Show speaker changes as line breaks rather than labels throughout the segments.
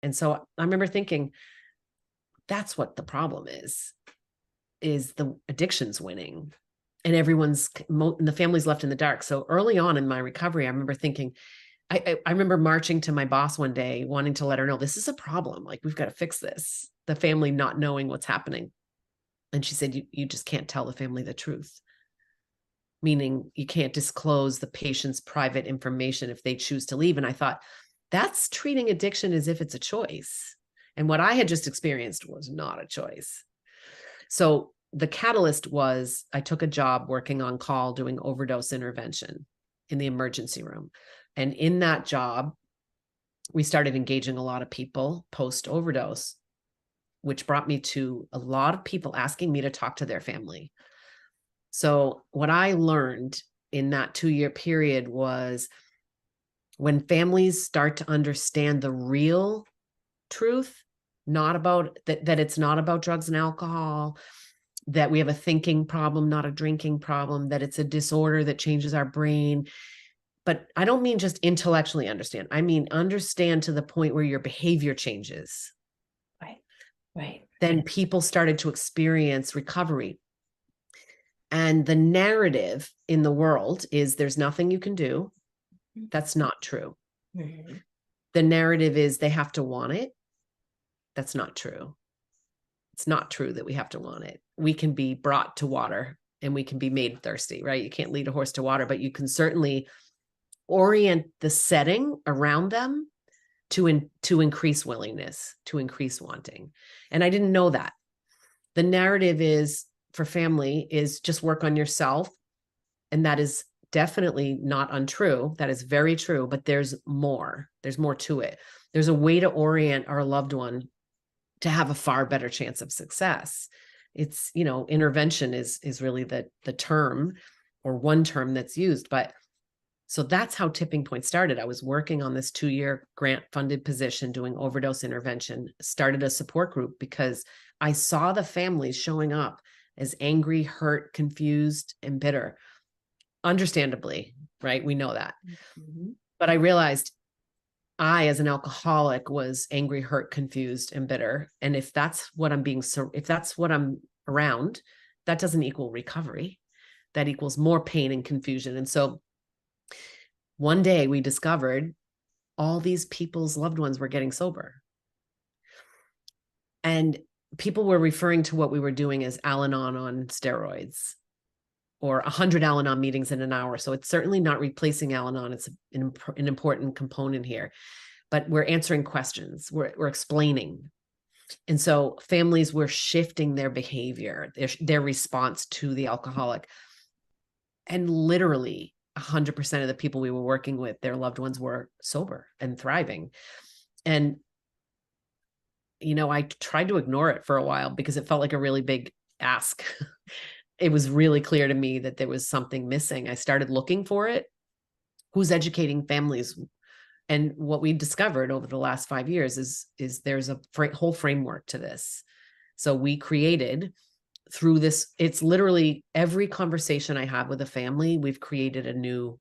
And so I remember thinking, that's what the problem is the addiction's winning and and the family's left in the dark. So early on in my recovery, I remember thinking, I remember marching to my boss one day, wanting to let her know this is a problem. Like, we've got to fix this. The family not knowing what's happening. And she said, you just can't tell the family the truth. Meaning you can't disclose the patient's private information if they choose to leave. And I thought, that's treating addiction as if it's a choice. And what I had just experienced was not a choice. So the catalyst was I took a job working on call doing overdose intervention in the emergency room. And in that job, we started engaging a lot of people post overdose, which brought me to a lot of people asking me to talk to their family. So what I learned in that 2-year period was when families start to understand the real truth, not about that it's not about drugs and alcohol, that we have a thinking problem, not a drinking problem, that it's a disorder that changes our brain. But I don't mean just intellectually understand. I mean, understand to the point where your behavior changes.
Right.
Then people started to experience recovery. And the narrative in the world is there's nothing you can do. That's not true.
Mm-hmm.
The narrative is they have to want it. That's not true. It's not true that we have to want it. We can be brought to water and we can be made thirsty, right? You can't lead a horse to water, but you can certainly orient the setting around them to increase willingness, to increase wanting. And I didn't know that. The narrative is for family is just work on yourself. And that is definitely not untrue. That is very true, but there's more. There's more to it. There's a way to orient our loved one to have a far better chance of success. It's, intervention is really the term or one term that's used. But so that's how Tipping Point started. I was working on this 2-year grant funded position doing overdose intervention, started a support group because I saw the families showing up as angry, hurt, confused, and bitter. Understandably, right? We know that.
Mm-hmm.
But I realized I, as an alcoholic, was angry, hurt, confused, and bitter. And if that's what if that's what I'm around, that doesn't equal recovery. That equals more pain and confusion. And so one day we discovered all these people's loved ones were getting sober. And people were referring to what we were doing as Al-Anon on steroids, or 100 Al-Anon meetings in an hour. So it's certainly not replacing Al-Anon. It's an important component here, but we're answering questions. We're explaining. And so families were shifting their behavior, their response to the alcoholic. And literally 100% of the people we were working with, their loved ones were sober and thriving. And, I tried to ignore it for a while because it felt like a really big ask. It was really clear to me that there was something missing. I started looking for it. Who's educating families? And what we discovered over the last 5 years is there's a whole framework to this. So we created through this, it's literally every conversation I have with a family, we've created a new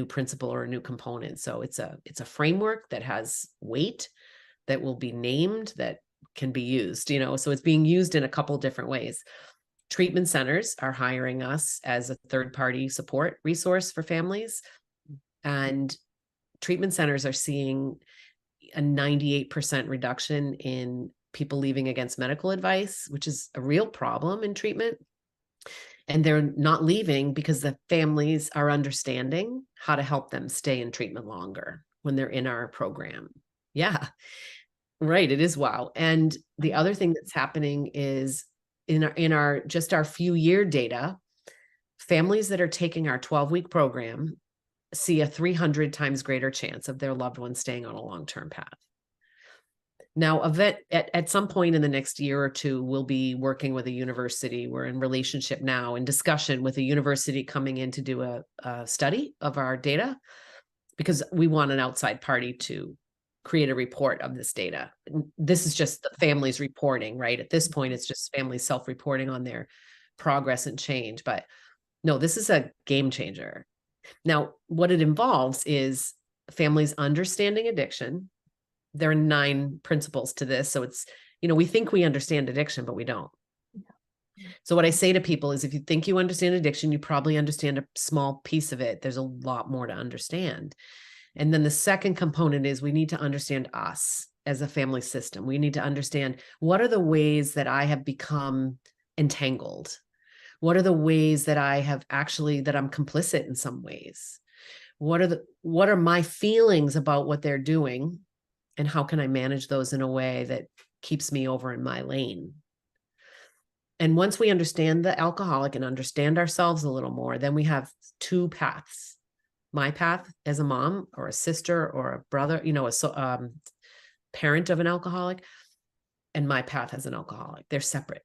principle or a new component. So it's a framework that has weight, that will be named, that can be used, so it's being used in a couple different ways. Treatment centers are hiring us as a third-party support resource for families. And treatment centers are seeing a 98% reduction in people leaving against medical advice, which is a real problem in treatment. And they're not leaving because the families are understanding how to help them stay in treatment longer when they're in our program. Yeah, right. It is wow. And the other thing that's happening is in our few year data, families that are taking our 12-week program see a 300 times greater chance of their loved ones staying on a long-term path. Now, at some point in the next year or two, we'll be working with a university. We're in relationship now, in discussion with a university coming in to do a study of our data, because we want an outside party to create a report of this data. This is just the families reporting, right? At this point, it's just families self-reporting on their progress and change. But no, this is a game changer. Now, what it involves is families understanding addiction, there are 9 principles to this. So it's, we think we understand addiction, but we don't. So what I say to people is, if you think you understand addiction, you probably understand a small piece of it. There's a lot more to understand. And then the second component is, we need to understand us as a family system. We need to understand, what are the ways that I have become entangled? What are the ways that I have that I'm complicit in some ways? What are my feelings about what they're doing? And how can I manage those in a way that keeps me over in my lane? And once we understand the alcoholic and understand ourselves a little more, then we have 2 paths. My path as a mom or a sister or a brother, a parent of an alcoholic, and my path as an alcoholic. They're separate,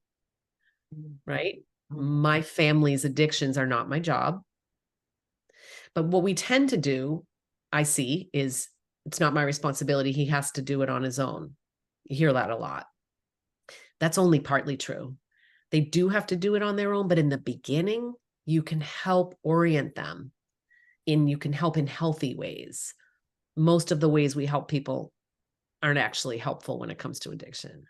right? My family's addictions are not my job. But what we tend to do, I see, is, it's not my responsibility. He has to do it on his own. You hear that a lot. That's only partly true. They do have to do it on their own, but in the beginning, you can help orient them you can help in healthy ways. Most of the ways we help people aren't actually helpful when it comes to addiction.